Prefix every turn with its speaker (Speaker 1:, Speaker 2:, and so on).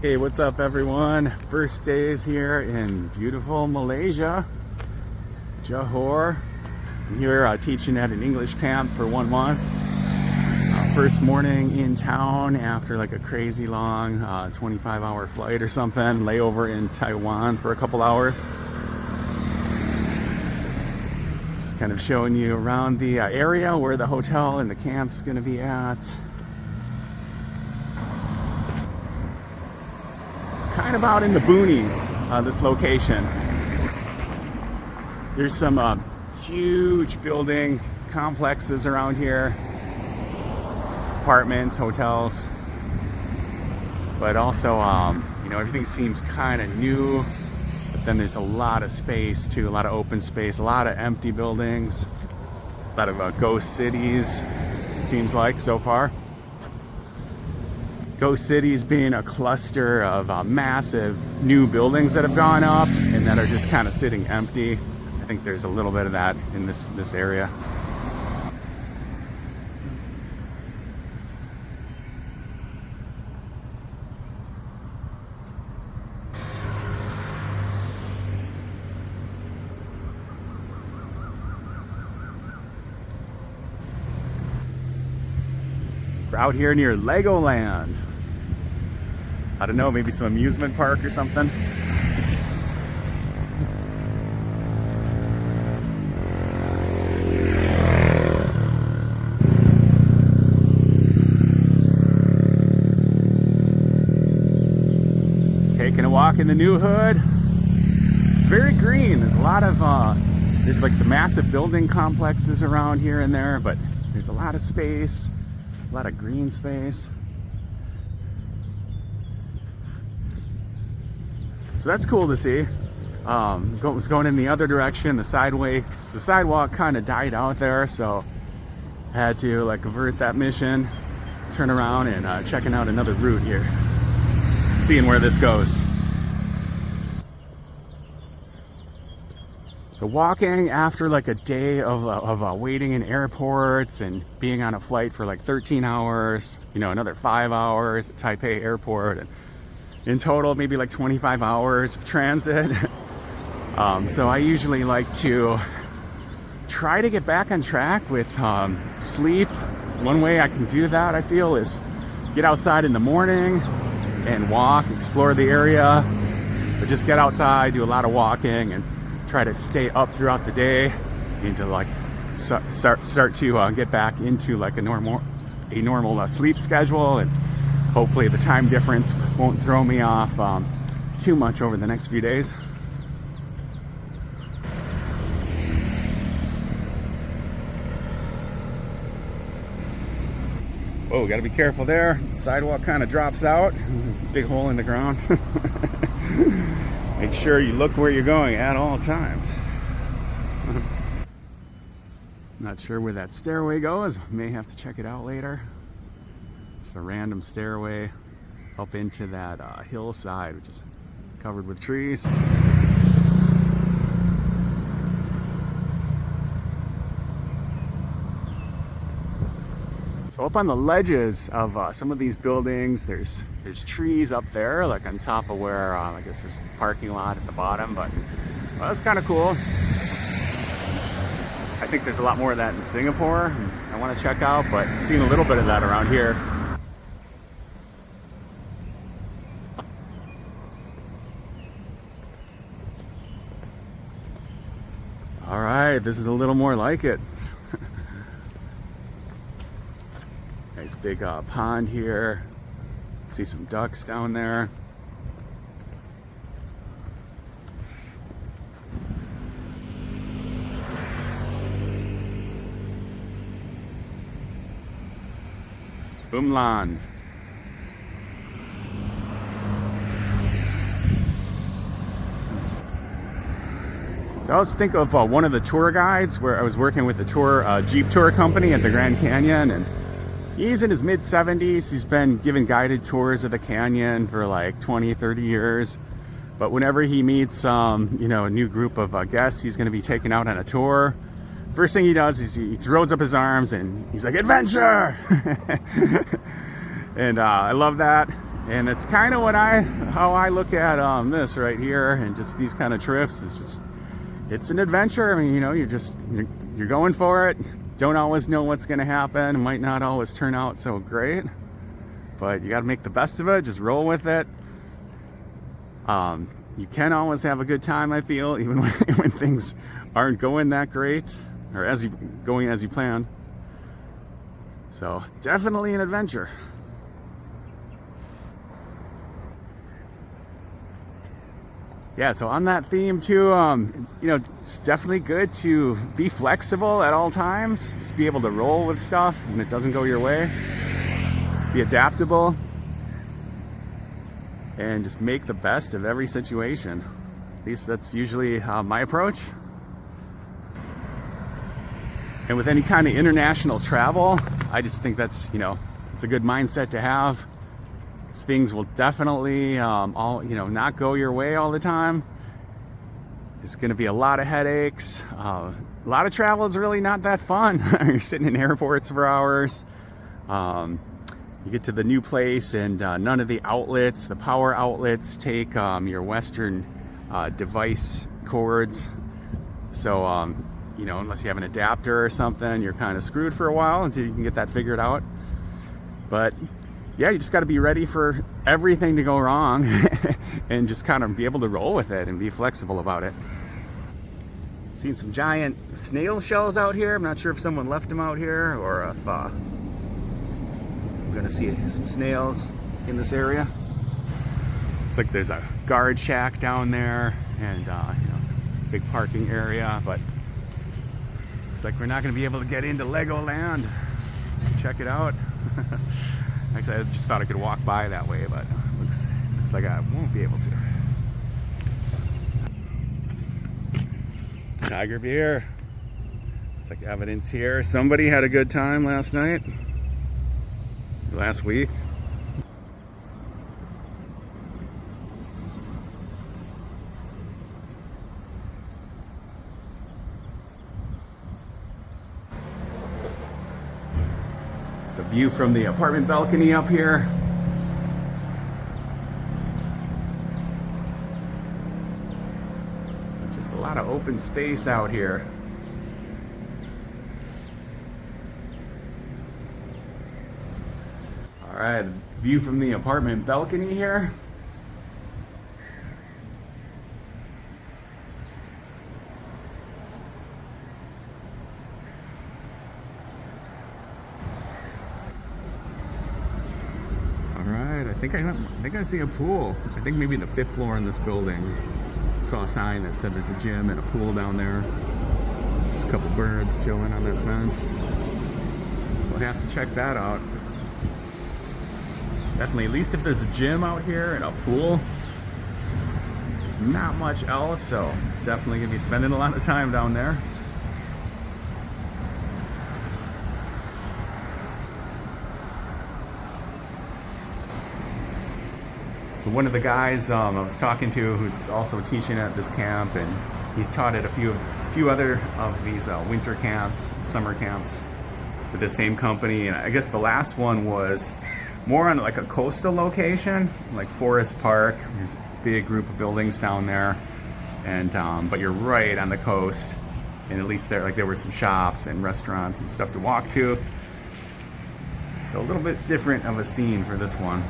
Speaker 1: Hey, what's up everyone? First days here in beautiful Malaysia, Johor. I'm here teaching at an English camp for 1 month. First morning in town after like a crazy long 25-hour flight or something, layover in Taiwan for a couple hours. Just kind of showing you around the area where the hotel and the camp's gonna be at. Kind of out in the boonies, this location. There's some huge building complexes around here, apartments, hotels, but also, everything seems kind of new, but then there's a lot of space too, a lot of open space, a lot of empty buildings, a lot of ghost cities, it seems like so far. Ghost cities being a cluster of massive new buildings that have gone up and that are just kind of sitting empty. I think there's a little bit of that in this area. We're out here near Legoland. I don't know, maybe some amusement park or something. Just taking a walk in the new hood. Very green. There's a lot of, there's like the massive building complexes around here and there, but there's a lot of space, a lot of green space. So that's cool to see. Was going in the other direction. The sidewalk kind of died out there, so I had to like avert that mission, turn around and checking out another route here, seeing where this goes. So walking after like a day of waiting in airports and being on a flight for like 13 hours, another 5 hours at Taipei airport, and in total maybe like 25 hours of transit. So I usually like to try to get back on track with sleep. One way I can do that, I feel, is get outside in the morning and walk, explore the area, but just get outside, do a lot of walking, and try to stay up throughout the day and to like start to get back into like a normal sleep schedule, and hopefully the time difference won't throw me off too much over the next few days. Whoa, gotta be careful there. The sidewalk kind of drops out. There's a big hole in the ground. Make sure you look where you're going at all times. Not sure where that stairway goes. May have to check it out later. A random stairway up into that hillside, which is covered with trees. So up on the ledges of some of these buildings, there's trees up there, like on top of where I guess there's a parking lot at the bottom, but well, that's kind of cool. I think there's a lot more of that in Singapore I want to check out, but I've seen a little bit of that around here. All right, this is a little more like it. Nice big pond here. See some ducks down there. Boomlan. So let's think of one of the tour guides where I was working with the Jeep tour company at the Grand Canyon, and he's in his mid-70s. He's been giving guided tours of the canyon for like 20, 30 years. But whenever he meets a new group of guests he's going to be taken out on a tour, first thing he does is he throws up his arms and he's like, "Adventure!" And I love that. And it's kind of how I look at this right here, and just these kind of trips. It's an adventure. I mean, you're going for it. Don't always know what's going to happen. It might not always turn out so great, but you got to make the best of it. Just roll with it. You can always have a good time, I feel, even when things aren't going that great, or as you planned. So definitely an adventure. Yeah, so on that theme too, it's definitely good to be flexible at all times. Just be able to roll with stuff when it doesn't go your way. Be adaptable. And just make the best of every situation. At least that's usually my approach. And with any kind of international travel, I just think that's, it's a good mindset to have. Things will definitely not go your way all the time. There's going to be a lot of headaches. A lot of travel is really not that fun. You're sitting in airports for hours. You get to the new place and none of the outlets, the power outlets, take your Western device cords. So unless you have an adapter or something, you're kind of screwed for a while until you can get that figured out. But yeah, you just got to be ready for everything to go wrong and just kind of be able to roll with it and be flexible about it. Seen some giant snail shells out here. I'm not sure if someone left them out here or if I'm gonna see some snails in this area. Looks like there's a guard shack down there and big parking area, but looks like we're not gonna be able to get into Legoland. Check it out. Actually, I just thought I could walk by that way, but looks like I won't be able to. Tiger beer. It's like evidence here. Somebody had a good time last week. The view from the apartment balcony up here. Just a lot of open space out here. All right, view from the apartment balcony here. I think I see a pool. I think maybe the 5th floor in this building. Saw a sign that said there's a gym and a pool down there. There's a couple birds chilling on that fence. We'll have to check that out. Definitely, at least if there's a gym out here and a pool, there's not much else, so definitely gonna be spending a lot of time down there. So one of the guys I was talking to, who's also teaching at this camp, and he's taught at a few other of these winter camps, summer camps with the same company. And I guess the last one was more on like a coastal location, like Forest Park. There's a big group of buildings down there, and but you're right on the coast. And at least there were some shops and restaurants and stuff to walk to. So a little bit different of a scene for this one.